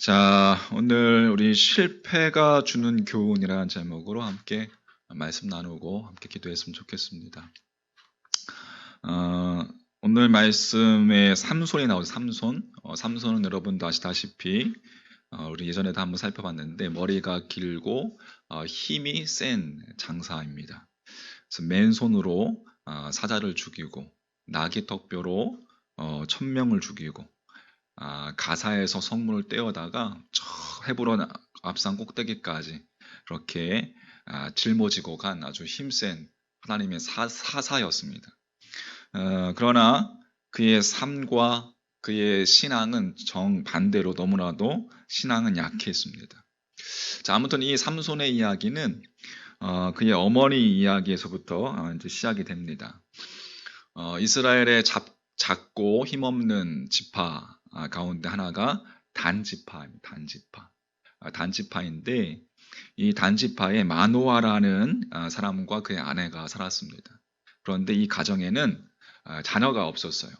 자, 오늘 우리 실패가 주는 교훈이라는 제목으로 함께 말씀 나누고 함께 기도했으면 좋겠습니다. 오늘 말씀에 삼손이 나오죠. 삼손. 삼손은 여러분도 아시다시피 우리 예전에도 한번 살펴봤는데 머리가 길고 힘이 센 장사입니다. 그래서 맨손으로 사자를 죽이고 나귀 턱뼈로 1000명을 죽이고 가사에서 성문을 떼어다가 저 헤브론 앞산 꼭대기까지 그렇게 짊어지고 간 아주 힘센 하나님의 사사였습니다. 그러나 그의 삶과 그의 신앙은 정반대로 너무나도 신앙은 약했습니다. 자, 아무튼 이 삼손의 이야기는 그의 어머니 이야기에서부터 이제 시작이 됩니다. 이스라엘의 작고 힘없는 지파 가운데 하나가 단지파입니다. 단지파인데 이 단지파에 마노아라는 사람과 그의 아내가 살았습니다. 그런데 이 가정에는 자녀가 없었어요.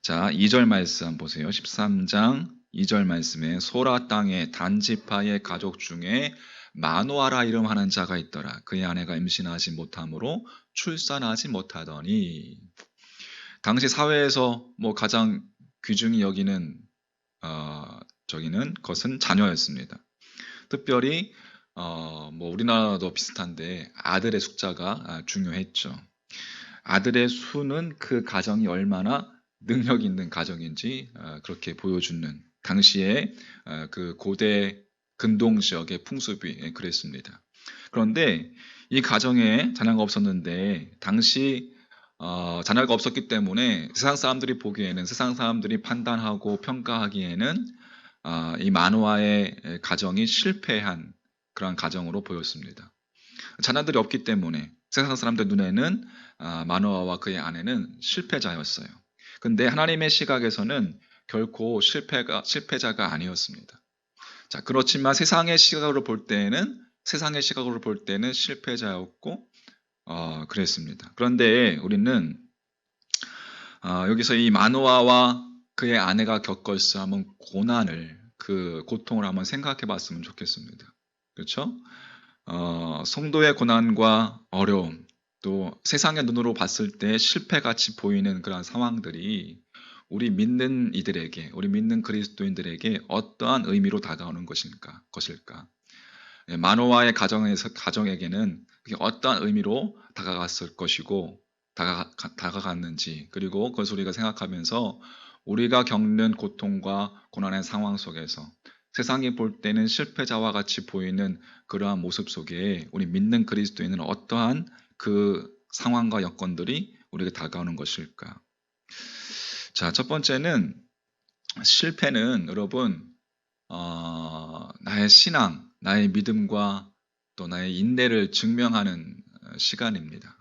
자, 2절 말씀 한번 보세요. 13장 2절 말씀에 소라 땅의 단지파의 가족 중에 마노아라 이름하는 자가 있더라. 그의 아내가 임신하지 못함으로 출산하지 못하더니 당시 사회에서 가장 귀중히 여기는 것은 자녀였습니다. 특별히 우리나라도 비슷한데 아들의 숫자가 중요했죠. 아들의 수는 그 가정이 얼마나 능력 있는 가정인지 그렇게 보여주는 당시에 그 고대 근동 지역의 풍습이 그랬습니다. 그런데 이 가정에 자녀가 없었는데 당시 자녀가 없었기 때문에 세상 사람들이 보기에는, 세상 사람들이 판단하고 평가하기에는 이 마노아의 가정이 실패한 그런 가정으로 보였습니다. 자녀들이 없기 때문에 세상 사람들 눈에는 마노아와 그의 아내는 실패자였어요. 근데 하나님의 시각에서는 결코 실패자가 아니었습니다. 자, 그렇지만 세상의 시각으로 볼 때는 실패자였고 그랬습니다. 그런데 우리는 여기서 이 마노아와 그의 아내가 겪었을 한번 고난을, 그 고통을 한번 생각해 봤으면 좋겠습니다. 그렇죠? 성도의 고난과 어려움, 또 세상의 눈으로 봤을 때 실패같이 보이는 그런 상황들이 우리 믿는 이들에게, 우리 믿는 그리스도인들에게 어떠한 의미로 다가오는 것일까? 마노아의 가정에게는 그게 어떠한 의미로 다가갔을 것이고 다가갔는지, 그리고 그것을 우리가 생각하면서 우리가 겪는 고통과 고난의 상황 속에서 세상이 볼 때는 실패자와 같이 보이는 그러한 모습 속에 우리 믿는 그리스도인은 어떠한 그 상황과 여건들이 우리에게 다가오는 것일까? 자, 첫 번째는 실패는 여러분 나의 신앙, 나의 믿음과 또 나의 인내를 증명하는 시간입니다.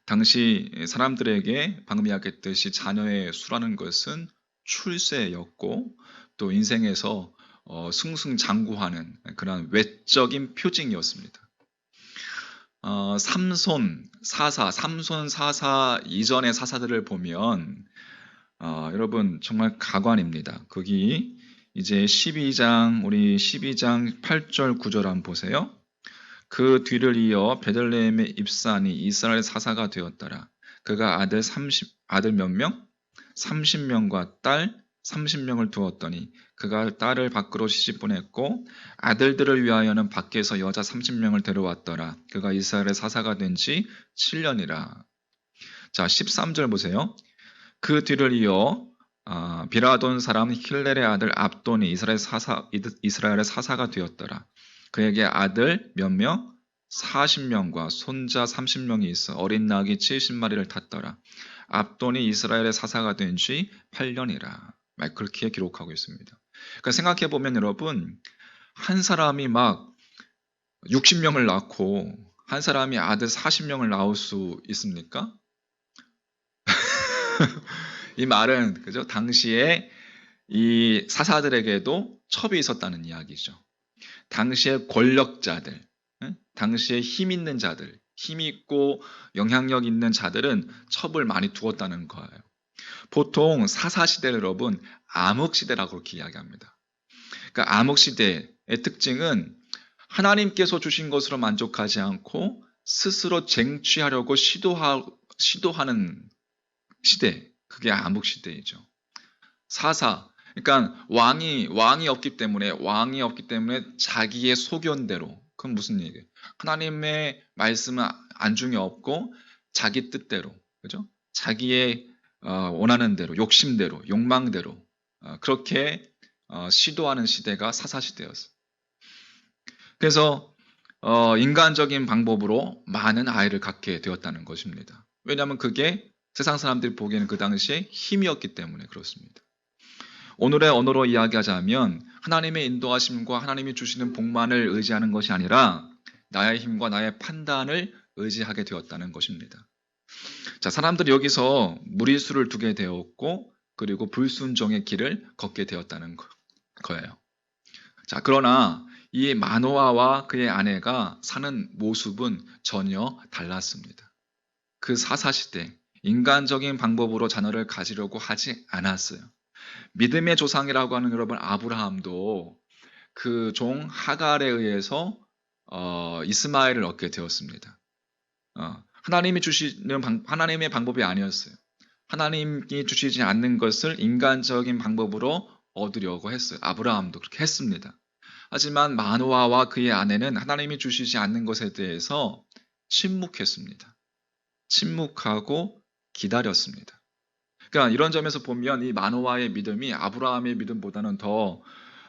당시 사람들에게 방금 이야기했듯이 자녀의 수라는 것은 출세였고 또 인생에서 승승장구하는 그런 외적인 표징이었습니다. 삼손 사사 이전의 사사들을 보면 여러분 정말 가관입니다. 거기 이제 12장 8절 9절 한번 보세요. 그 뒤를 이어 베들레헴의 입산이 이스라엘 사사가 되었더라. 그가 아들 몇 명? 30명과 딸 30명을 두었더니 그가 딸을 밖으로 시집보냈고 아들들을 위하여는 밖에서 여자 30명을 데려왔더라. 그가 이스라엘의 사사가 된 지 7년이라. 자, 13절 보세요. 그 뒤를 이어 비라돈 사람 힐렐의 아들 압돈이 이스라엘의 사사가 되었더라. 그에게 아들 몇 명? 40명과 손자 30명이 있어 어린 낙이 70마리를 탔더라. 압돈이 이스라엘의 사사가 된 지 8년이라. 그렇게 기록하고 있습니다. 그러니까 생각해보면 여러분, 한 사람이 막 60명을 낳고 한 사람이 아들 40명을 낳을 수 있습니까? 이 말은 그죠? 당시에 이 사사들에게도 첩이 있었다는 이야기죠. 당시의 권력자들, 당시에 힘 있는 자들, 힘 있고 영향력 있는 자들은 첩을 많이 두었다는 거예요. 보통 사사시대를 여러분 암흑시대라고 그렇게 이야기합니다. 그러니까 암흑 시대의 특징은 하나님께서 주신 것으로 만족하지 않고 스스로 쟁취하려고 시도하는 시대. 그게 암흑 시대이죠. 사사. 그러니까 왕이 없기 때문에 자기의 소견대로. 그건 무슨 얘기예요? 하나님의 말씀은 안중에 없고 자기 뜻대로, 그죠? 자기의 원하는 대로, 욕심대로, 욕망대로 그렇게 시도하는 시대가 사사 시대였어요. 그래서 인간적인 방법으로 많은 아이를 갖게 되었다는 것입니다. 왜냐하면 그게 세상 사람들이 보기에는 그 당시에 힘이었기 때문에 그렇습니다. 오늘의 언어로 이야기하자면 하나님의 인도하심과 하나님이 주시는 복만을 의지하는 것이 아니라 나의 힘과 나의 판단을 의지하게 되었다는 것입니다. 자, 사람들이 여기서 무리수를 두게 되었고 그리고 불순종의 길을 걷게 되었다는 거예요. 자, 그러나 이 마노아와 그의 아내가 사는 모습은 전혀 달랐습니다. 그 사사시대 인간적인 방법으로 자녀를 가지려고 하지 않았어요. 믿음의 조상이라고 하는 여러분 아브라함도 그 종 하갈에 의해서 이스마엘을 얻게 되었습니다. 하나님이 주시는 하나님의 방법이 아니었어요. 하나님이 주시지 않는 것을 인간적인 방법으로 얻으려고 했어요. 아브라함도 그렇게 했습니다. 하지만 마노아와 그의 아내는 하나님이 주시지 않는 것에 대해서 침묵했습니다. 침묵하고 기다렸습니다. 그러니까 이런 점에서 보면 이 마노아의 믿음이 아브라함의 믿음보다는 더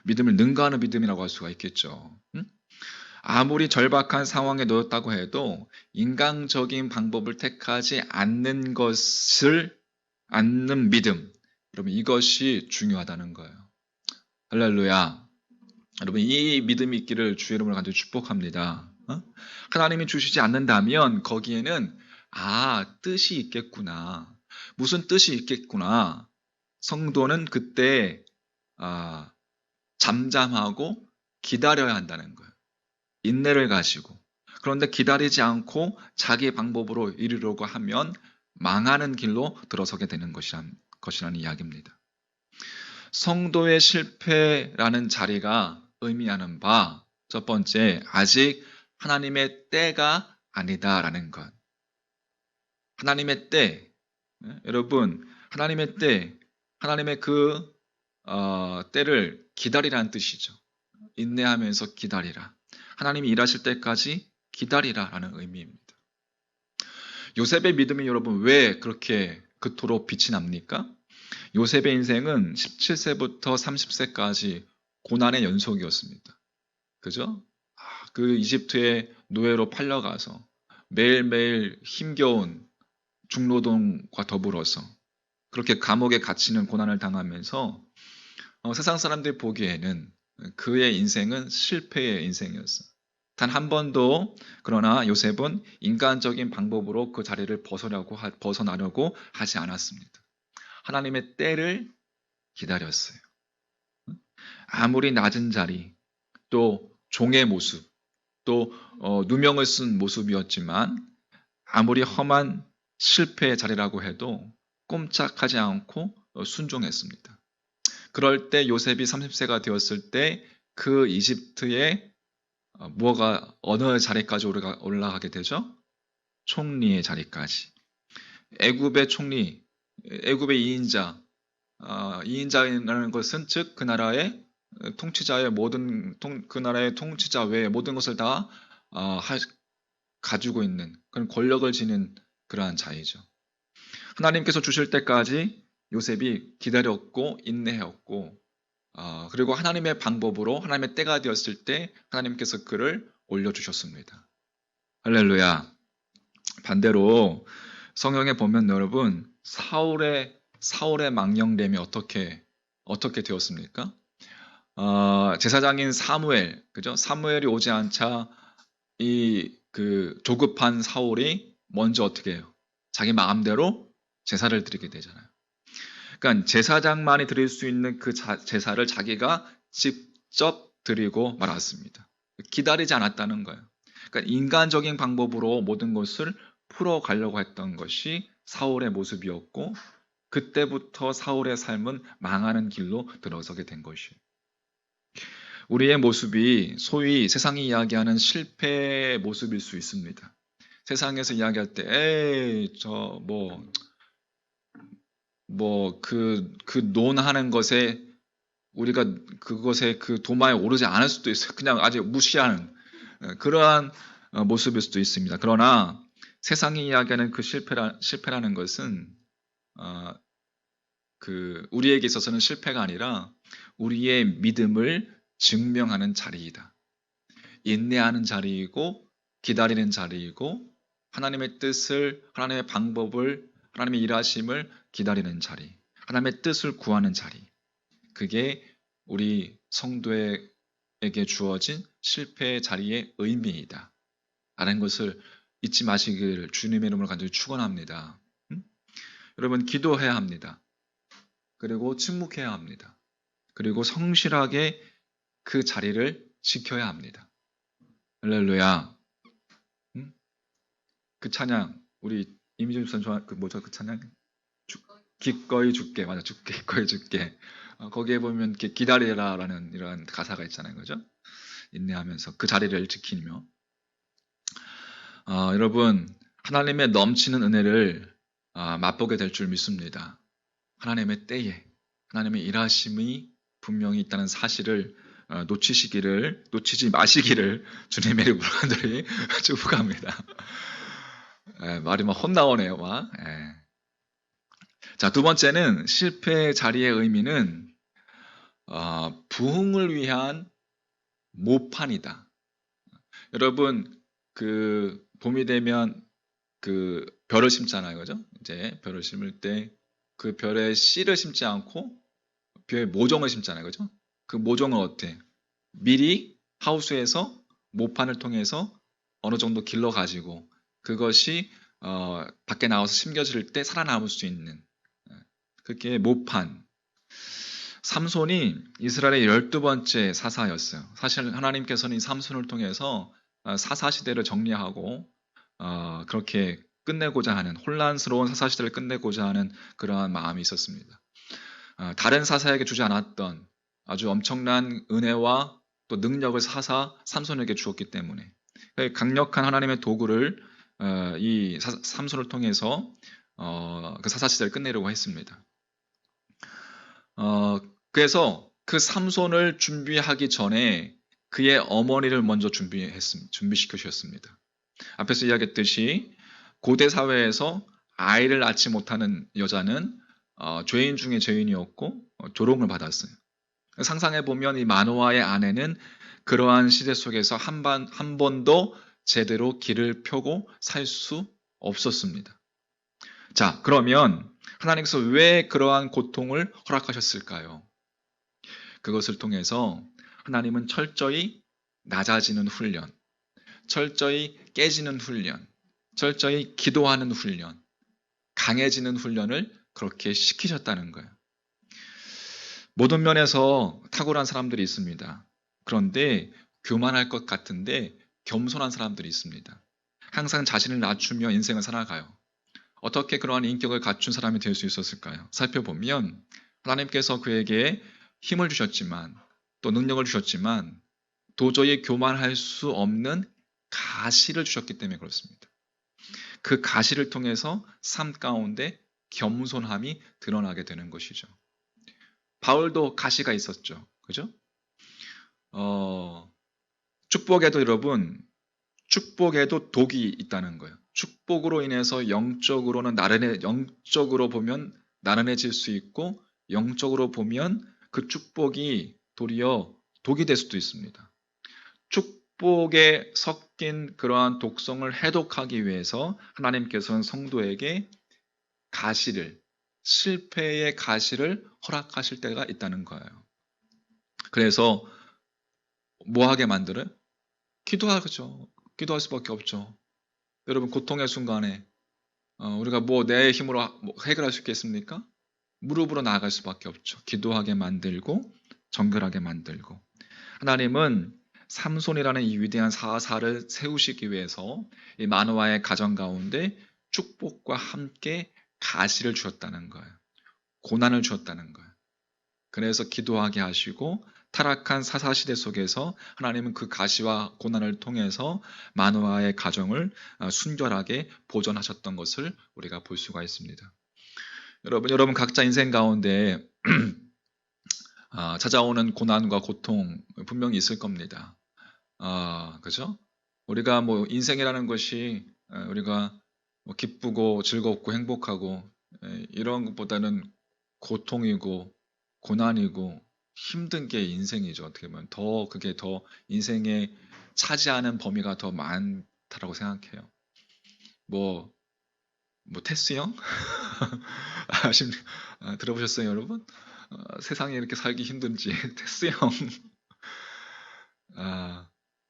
믿음을 능가하는 믿음이라고 할 수가 있겠죠. 아무리 절박한 상황에 놓였다고 해도 인간적인 방법을 택하지 않는 믿음. 여러분 이것이 중요하다는 거예요. 할렐루야. 여러분 이 믿음이 있기를 주의 이름으로 간절히 축복합니다. 하나님이 주시지 않는다면 거기에는 뜻이 있겠구나. 무슨 뜻이 있겠구나. 성도는 그때 잠잠하고 기다려야 한다는 거예요. 인내를 가지고. 그런데 기다리지 않고 자기 방법으로 이루려고 하면 망하는 길로 들어서게 되는 것이라는 이야기입니다. 성도의 실패라는 자리가 의미하는 바, 첫 번째, 아직 하나님의 때가 아니다라는 것. 하나님의 때, 여러분, 하나님의 때, 하나님의 그 때를 기다리라는 뜻이죠. 인내하면서 기다리라. 하나님이 일하실 때까지 기다리라라는 의미입니다. 요셉의 믿음이 여러분 왜 그렇게 그토록 빛이 납니까? 요셉의 인생은 17세부터 30세까지 고난의 연속이었습니다. 그죠? 그 이집트의 노예로 팔려가서 매일매일 힘겨운 중노동과 더불어서 그렇게 감옥에 갇히는 고난을 당하면서 세상 사람들이 보기에는 그의 인생은 실패의 인생이었어요. 단 한 번도 그러나 요셉은 인간적인 방법으로 그 자리를 벗어나려고 하지 않았습니다. 하나님의 때를 기다렸어요. 아무리 낮은 자리, 또 종의 모습, 또 누명을 쓴 모습이었지만 아무리 험한 실패의 자리라고 해도 꼼짝하지 않고 순종했습니다. 그럴 때 요셉이 30세가 되었을 때 그 이집트의 어느 자리까지 올라가게 되죠? 총리의 자리까지. 애굽의 총리, 애굽의 2인자, 2인자라는 것은 즉 그 나라의 그 나라의 통치자 외에 모든 것을 다 가지고 있는 그런 권력을 지닌 그러한 자이죠. 하나님께서 주실 때까지 요셉이 기다렸고 인내했고 그리고 하나님의 방법으로 하나님의 때가 되었을 때 하나님께서 그를 올려주셨습니다. 할렐루야. 반대로 성경에 보면 여러분 사울의 망령됨이 어떻게 되었습니까? 제사장인 사무엘, 그죠? 사무엘이 오지 않자 그 조급한 사울이 먼저 어떻게 해요? 자기 마음대로 제사를 드리게 되잖아요. 그러니까 제사장만이 드릴 수 있는 그 제사를 자기가 직접 드리고 말았습니다. 기다리지 않았다는 거예요. 그러니까 인간적인 방법으로 모든 것을 풀어가려고 했던 것이 사울의 모습이었고 그때부터 사울의 삶은 망하는 길로 들어서게 된 것이에요. 우리의 모습이 소위 세상이 이야기하는 실패의 모습일 수 있습니다. 세상에서 이야기할 때, 에이, 그 논하는 것에 우리가 그것에 그 도마에 오르지 않을 수도 있어요. 그냥 아주 무시하는 그러한 모습일 수도 있습니다. 그러나 세상이 이야기하는 그 실패라는 것은 우리에게 있어서는 실패가 아니라 우리의 믿음을 증명하는 자리이다. 인내하는 자리이고 기다리는 자리이고 하나님의 뜻을, 하나님의 방법을, 하나님의 일하심을 기다리는 자리, 하나님의 뜻을 구하는 자리. 그게 우리 성도에게 주어진 실패의 자리의 의미이다. 라는 것을 잊지 마시길 주님의 이름으로 간절히 축원합니다. 여러분, 기도해야 합니다. 그리고 침묵해야 합니다. 그리고 성실하게 그 자리를 지켜야 합니다. 할렐루야. 그 찬양, 우리 이미준 선수 그 찬양? 기꺼이 죽게, 맞아, 기꺼이 죽게. 거기에 보면 이렇게 기다리라라는 이런 가사가 있잖아요, 그죠? 인내하면서 그 자리를 지키며. 여러분, 하나님의 넘치는 은혜를 맛보게 될 줄 믿습니다. 하나님의 때에 하나님의 일하심이 분명히 있다는 사실을 놓치지 마시기를 주님의 이름으로 간절히 축복합니다. 말이 막 혼나오네요, 막. 자, 두 번째는 실패의 자리의 의미는 부흥을 위한 모판이다. 여러분, 봄이 되면 별을 심잖아요, 그죠? 이제 별을 심을 때 그 별에 씨를 심지 않고 별 모종을 심잖아요, 그죠? 그 모종은 어때? 미리 하우스에서 모판을 통해서 어느 정도 길러 가지고 그것이 밖에 나와서 심겨질 때 살아남을 수 있는 그게 모판. 삼손이 이스라엘의 12번째 사사였어요. 사실 하나님께서는 이 삼손을 통해서 사사시대를 정리하고 그렇게 끝내고자 하는, 혼란스러운 사사시대를 끝내고자 하는 그러한 마음이 있었습니다. 다른 사사에게 주지 않았던 아주 엄청난 은혜와 또 능력을 삼손에게 주었기 때문에 강력한 하나님의 도구를 이 삼손을 통해서 그 사사시대를 끝내려고 했습니다. 그래서 그 삼손을 준비하기 전에 그의 어머니를 먼저 준비시켜 주셨습니다. 앞에서 이야기했듯이 고대 사회에서 아이를 낳지 못하는 여자는 죄인 중에 죄인이었고 조롱을 받았어요. 상상해 보면 이 마노아의 아내는 그러한 시대 속에서 한 번도 제대로 길을 펴고 살 수 없었습니다. 자, 그러면 하나님께서 왜 그러한 고통을 허락하셨을까요? 그것을 통해서 하나님은 철저히 낮아지는 훈련, 철저히 깨지는 훈련, 철저히 기도하는 훈련, 강해지는 훈련을 그렇게 시키셨다는 거예요. 모든 면에서 탁월한 사람들이 있습니다. 그런데 교만할 것 같은데 겸손한 사람들이 있습니다. 항상 자신을 낮추며 인생을 살아가요. 어떻게 그러한 인격을 갖춘 사람이 될 수 있었을까요? 살펴보면 하나님께서 그에게 힘을 주셨지만 또 능력을 주셨지만 도저히 교만할 수 없는 가시를 주셨기 때문에 그렇습니다. 그 가시를 통해서 삶 가운데 겸손함이 드러나게 되는 것이죠. 바울도 가시가 있었죠. 그죠? 축복에도 여러분, 축복에도 독이 있다는 거예요. 축복으로 인해서 영적으로 보면 나른해질 수 있고 영적으로 보면 그 축복이 도리어 독이 될 수도 있습니다. 축복에 섞인 그러한 독성을 해독하기 위해서 하나님께서는 성도에게 실패의 가시를 허락하실 때가 있다는 거예요. 그래서 뭐 하게 만들어요? 기도하죠. 기도할 수밖에 없죠. 여러분, 고통의 순간에 우리가 내 힘으로 해결할 수 있겠습니까? 무릎으로 나아갈 수밖에 없죠. 기도하게 만들고 정결하게 만들고. 하나님은 삼손이라는 이 위대한 사사를 세우시기 위해서 이 마노아의 가정 가운데 축복과 함께 가시를 주었다는 거예요. 고난을 주었다는 거예요. 그래서 기도하게 하시고 타락한 사사시대 속에서 하나님은 그 가시와 고난을 통해서 마노아의 가정을 순결하게 보존하셨던 것을 우리가 볼 수가 있습니다. 여러분 각자 인생 가운데 찾아오는 고난과 고통 분명히 있을 겁니다. 그죠? 우리가 뭐 인생이라는 것이 우리가 뭐 기쁘고 즐겁고 행복하고 이런 것보다는 고통이고 고난이고 힘든 게 인생이죠. 어떻게 보면 그게 더 인생에 차지하는 범위가 더 많다라고 생각해요. 뭐 테스 형? 들어보셨어요, 여러분? 세상에 이렇게 살기 힘든지 테스 형.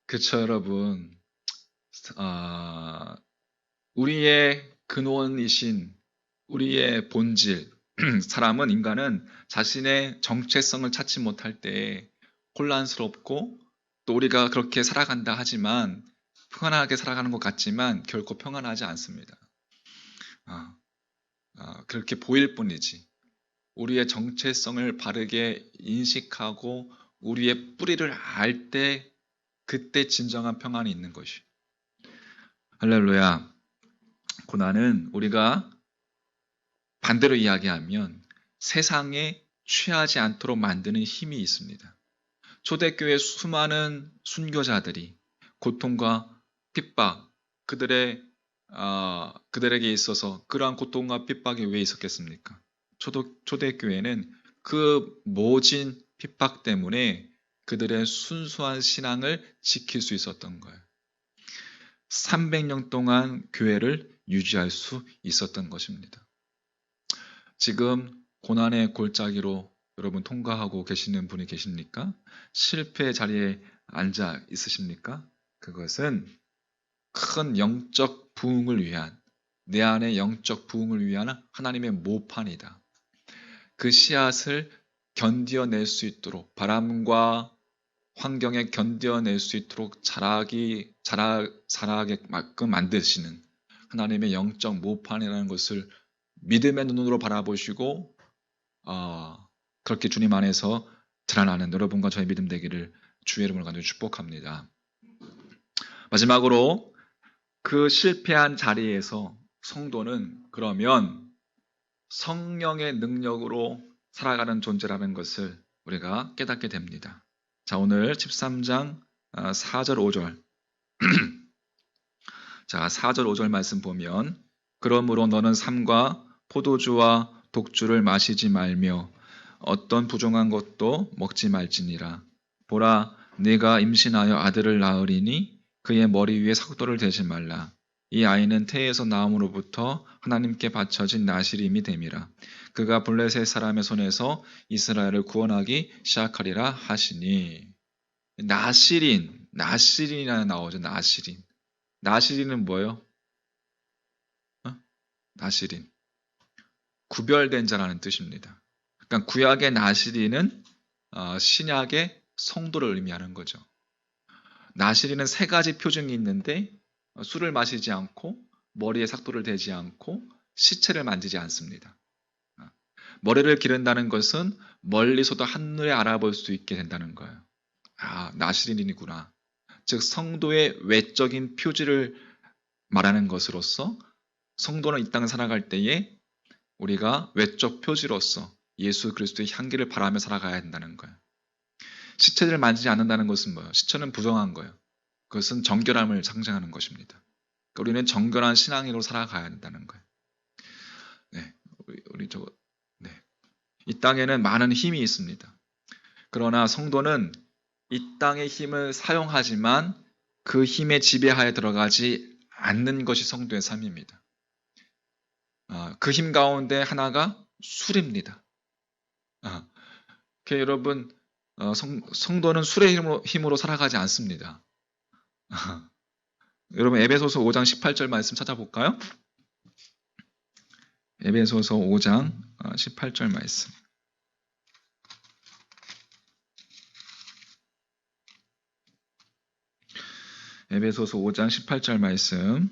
그쵸, 여러분. 우리의 근원이신 우리의 본질, 인간은 자신의 정체성을 찾지 못할 때 혼란스럽고 또 우리가 그렇게 살아간다 하지만 평안하게 살아가는 것 같지만 결코 평안하지 않습니다. 그렇게 보일 뿐이지. 우리의 정체성을 바르게 인식하고 우리의 뿌리를 알 때 그때 진정한 평안이 있는 것이. 할렐루야. 고난은 우리가 반대로 이야기하면 세상에 취하지 않도록 만드는 힘이 있습니다. 초대교회 수많은 순교자들이 고통과 핍박, 그들에게 있어서 그러한 고통과 핍박이 왜 있었겠습니까? 초대교회는 그 모진 핍박 때문에 그들의 순수한 신앙을 지킬 수 있었던 거예요. 300년 동안 교회를 유지할 수 있었던 것입니다. 지금 고난의 골짜기로 여러분 통과하고 계시는 분이 계십니까? 실패의 자리에 앉아 있으십니까? 그것은 큰 영적 부흥을 위한, 내 안의 영적 부흥을 위한 하나님의 모판이다. 그 씨앗을 견뎌낼 수 있도록, 바람과 환경에 견뎌낼 수 있도록 자라게끔 만드시는 하나님의 영적 모판이라는 것을 믿음의 눈으로 바라보시고 그렇게 주님 안에서 드러나는 여러분과 저의 믿음 되기를 주의 이름으로 간절히 축복합니다. 마지막으로 그 실패한 자리에서 성도는 그러면 성령의 능력으로 살아가는 존재라는 것을 우리가 깨닫게 됩니다. 자, 오늘 13장 4절 5절 자, 4절 5절 말씀 보면 그러므로 너는 삼과 포도주와 독주를 마시지 말며 어떤 부정한 것도 먹지 말지니라. 보라, 네가 임신하여 아들을 낳으리니 그의 머리 위에 삭도를 대지 말라. 이 아이는 태에서 나옴으로부터 하나님께 바쳐진 나시림이 됨이라. 그가 블레셋 사람의 손에서 이스라엘을 구원하기 시작하리라 하시니. 나시린이라 나오죠. 나시린은 뭐예요? 나시린. 구별된 자라는 뜻입니다. 그러니까 구약의 나시린은 신약의 성도를 의미하는 거죠. 나시린은 세 가지 표징이 있는데 술을 마시지 않고 머리에 삭도를 대지 않고 시체를 만지지 않습니다. 머리를 기른다는 것은 멀리서도 한눈에 알아볼 수 있게 된다는 거예요. 나시린이구나. 즉 성도의 외적인 표지를 말하는 것으로서 성도는 이 땅을 살아갈 때에 우리가 외적 표지로서 예수 그리스도의 향기를 바라며 살아가야 한다는 거예요. 시체를 만지지 않는다는 것은 뭐예요? 시체는 부정한 거예요. 그것은 정결함을 상징하는 것입니다. 그러니까 우리는 정결한 신앙으로 살아가야 한다는 거예요. 네, 이 땅에는 많은 힘이 있습니다. 그러나 성도는 이 땅의 힘을 사용하지만 그 힘의 지배하에 들어가지 않는 것이 성도의 삶입니다. 그 힘 가운데 하나가 술입니다. 여러분, 성도는 술의 힘으로 살아가지 않습니다. 여러분, 에베소서 5장 18절 말씀 찾아볼까요? 에베소서 5장 18절 말씀. 에베소서 5장 18절 말씀.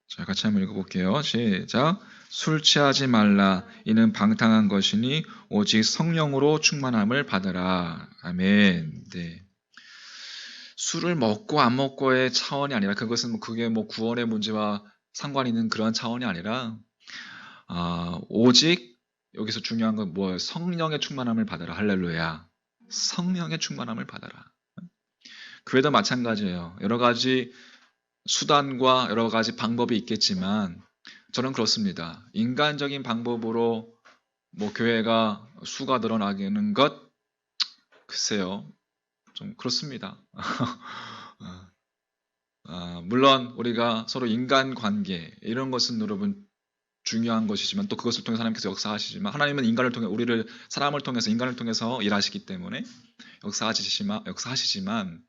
자, 같이 한번 읽어볼게요. 시작. 술 취하지 말라. 이는 방탕한 것이니 오직 성령으로 충만함을 받으라. 아멘. 네. 술을 먹고 안 먹고의 차원이 아니라 그것은 그게 구원의 문제와 상관이 있는 그런 차원이 아니라 오직 여기서 중요한 건 뭐예요? 성령의 충만함을 받아라. 할렐루야. 성령의 충만함을 받아라. 교회도 마찬가지예요. 여러 가지 수단과 여러 가지 방법이 있겠지만 저는 그렇습니다. 인간적인 방법으로 교회가 수가 늘어나는 것 글쎄요. 좀 그렇습니다. 물론 우리가 서로 인간관계 이런 것은 여러분 중요한 것이지만 또 그것을 통해서 하나님께서 역사하시지만 하나님은 인간을 통해 사람을 통해서 인간을 통해서 일하시기 때문에 역사하시지만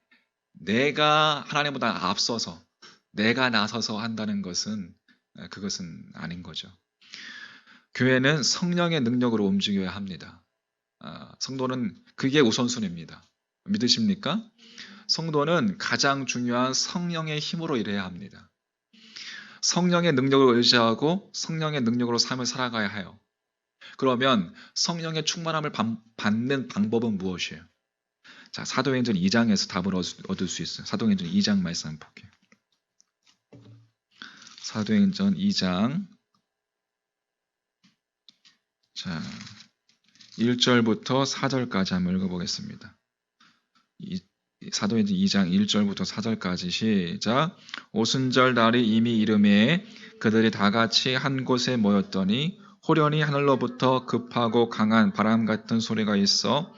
내가 하나님보다 앞서서 내가 나서서 한다는 것은 그것은 아닌 거죠. 교회는 성령의 능력으로 움직여야 합니다. 성도는 그게 우선순위입니다. 믿으십니까? 성도는 가장 중요한 성령의 힘으로 일해야 합니다. 성령의 능력을 의지하고 성령의 능력으로 삶을 살아가야 해요. 그러면 성령의 충만함을 받는 방법은 무엇이에요? 자, 사도행전 2장에서 답을 얻을 수 있어요. 사도행전 2장 말씀 한번 볼게요. 사도행전 2장 자 1절부터 4절까지 한번 읽어보겠습니다. 사도행전 2장 1절부터 4절까지 시작. 오순절 날이 이미 이름에 그들이 다 같이 한 곳에 모였더니 호련히 하늘로부터 급하고 강한 바람 같은 소리가 있어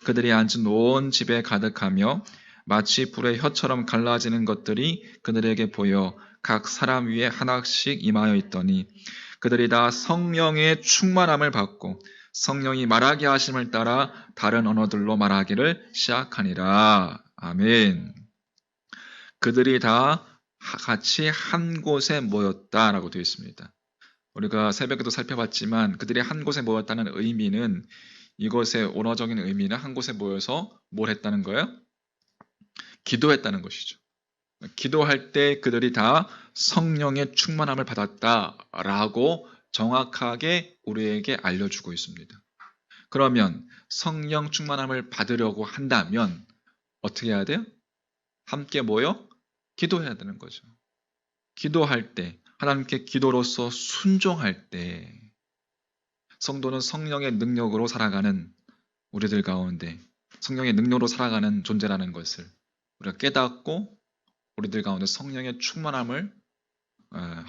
그들이 앉은 온 집에 가득하며 마치 불의 혀처럼 갈라지는 것들이 그들에게 보여 각 사람 위에 하나씩 임하여 있더니 그들이 다 성령의 충만함을 받고 성령이 말하게 하심을 따라 다른 언어들로 말하기를 시작하니라. 아멘. 그들이 다 같이 한 곳에 모였다라고 되어 있습니다. 우리가 새벽에도 살펴봤지만 그들이 한 곳에 모였다는 의미는 이것의 언어적인 의미는 한 곳에 모여서 뭘 했다는 거예요? 기도했다는 것이죠. 기도할 때 그들이 다 성령의 충만함을 받았다라고 정확하게 우리에게 알려주고 있습니다. 그러면 성령 충만함을 받으려고 한다면 어떻게 해야 돼요? 함께 모여 기도해야 되는 거죠. 기도할 때, 하나님께 기도로서 순종할 때 성도는 성령의 능력으로 살아가는 우리들 가운데 성령의 능력으로 살아가는 존재라는 것을 우리가 깨닫고 우리들 가운데 성령의 충만함을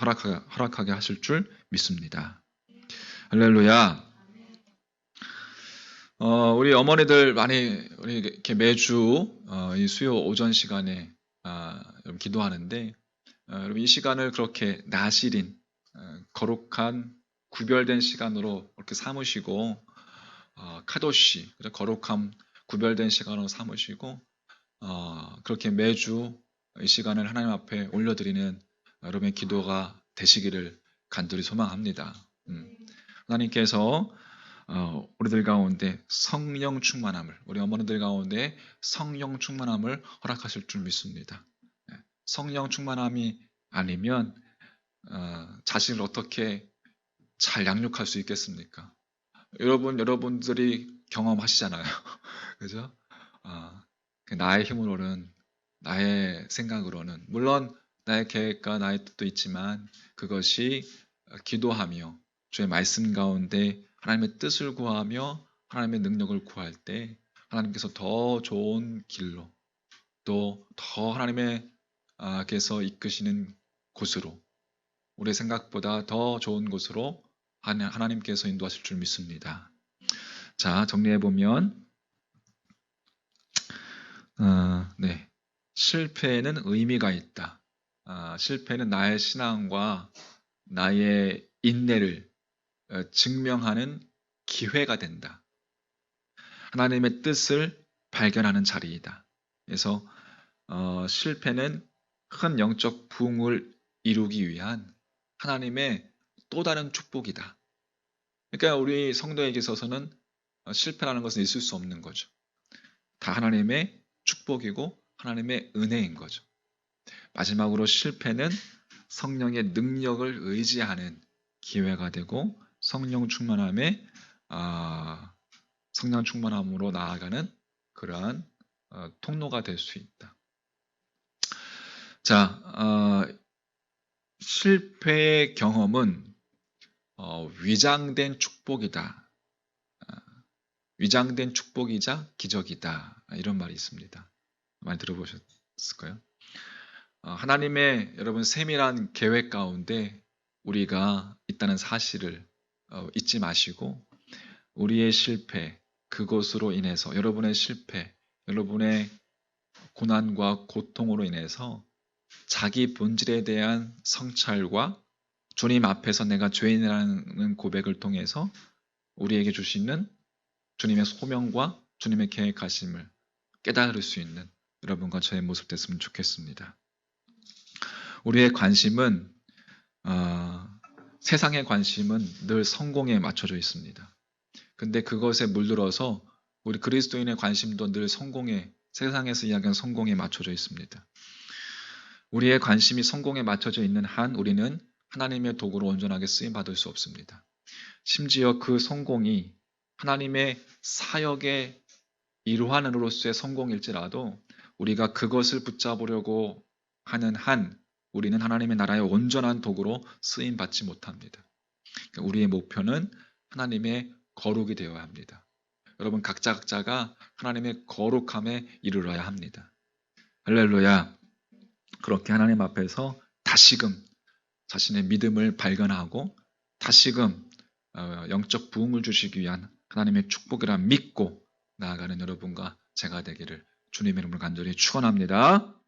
허락하게 하실 줄 믿습니다. 할렐루야. 우리 어머니들 많이 우리 이렇게 매주 이 수요 오전 시간에 여러분 기도하는데 여러분 이 시간을 그렇게 나실인 거룩한 구별된 시간으로 이렇게 삼으시고 카도시 거룩함 구별된 시간으로 삼으시고 그렇게 매주 이 시간을 하나님 앞에 올려드리는 여러분의 기도가 되시기를 간절히 소망합니다. 하나님께서 우리들 가운데 성령 충만함을 우리 어머니들 가운데 성령 충만함을 허락하실 줄 믿습니다. 성령 충만함이 아니면 자신을 어떻게 잘 양육할 수 있겠습니까? 여러분들이 경험하시잖아요. 그죠? 나의 힘으로는 나의 생각으로는 물론 나의 계획과 나의 뜻도 있지만 그것이 기도하며 주의 말씀 가운데 하나님의 뜻을 구하며 하나님의 능력을 구할 때 하나님께서 더 좋은 길로 또 더 하나님께서 이끄시는 곳으로 우리의 생각보다 더 좋은 곳으로 하나님께서 인도하실 줄 믿습니다. 자, 정리해보면 네. 실패에는 의미가 있다. 실패는 나의 신앙과 나의 인내를 증명하는 기회가 된다. 하나님의 뜻을 발견하는 자리이다. 그래서 실패는 큰 영적 부흥을 이루기 위한 하나님의 또 다른 축복이다. 그러니까 우리 성도에게 있어서는 실패라는 것은 있을 수 없는 거죠. 다 하나님의 축복이고 하나님의 은혜인 거죠. 마지막으로 실패는 성령의 능력을 의지하는 기회가 되고 성령 충만함에 성령 충만함으로 나아가는 그러한 통로가 될 수 있다. 자, 실패의 경험은 위장된 축복이다. 위장된 축복이자 기적이다. 이런 말이 있습니다. 많이 들어보셨을까요? 하나님의 여러분 세밀한 계획 가운데 우리가 있다는 사실을 잊지 마시고 우리의 실패, 그것으로 인해서 여러분의 실패, 여러분의 고난과 고통으로 인해서 자기 본질에 대한 성찰과 주님 앞에서 내가 죄인이라는 고백을 통해서 우리에게 주시는 주님의 소명과 주님의 계획하심을 깨달을 수 있는 여러분과 저의 모습 됐으면 좋겠습니다. 우리의 관심은 세상의 관심은 늘 성공에 맞춰져 있습니다. 근데 그것에 물들어서 우리 그리스도인의 관심도 늘 세상에서 이야기하는 성공에 맞춰져 있습니다. 우리의 관심이 성공에 맞춰져 있는 한 우리는 하나님의 도구로 온전하게 쓰임받을 수 없습니다. 심지어 그 성공이 하나님의 사역의 일환으로서의 성공일지라도 우리가 그것을 붙잡으려고 하는 한 우리는 하나님의 나라의 온전한 도구로 쓰임받지 못합니다. 그러니까 우리의 목표는 하나님의 거룩이 되어야 합니다. 여러분 각자가 하나님의 거룩함에 이르러야 합니다. 할렐루야. 그렇게 하나님 앞에서 다시금 자신의 믿음을 발견하고 다시금 영적 부흥을 주시기 위한 하나님의 축복이라 믿고 나아가는 여러분과 제가 되기를 주님의 이름으로 간절히 축원합니다.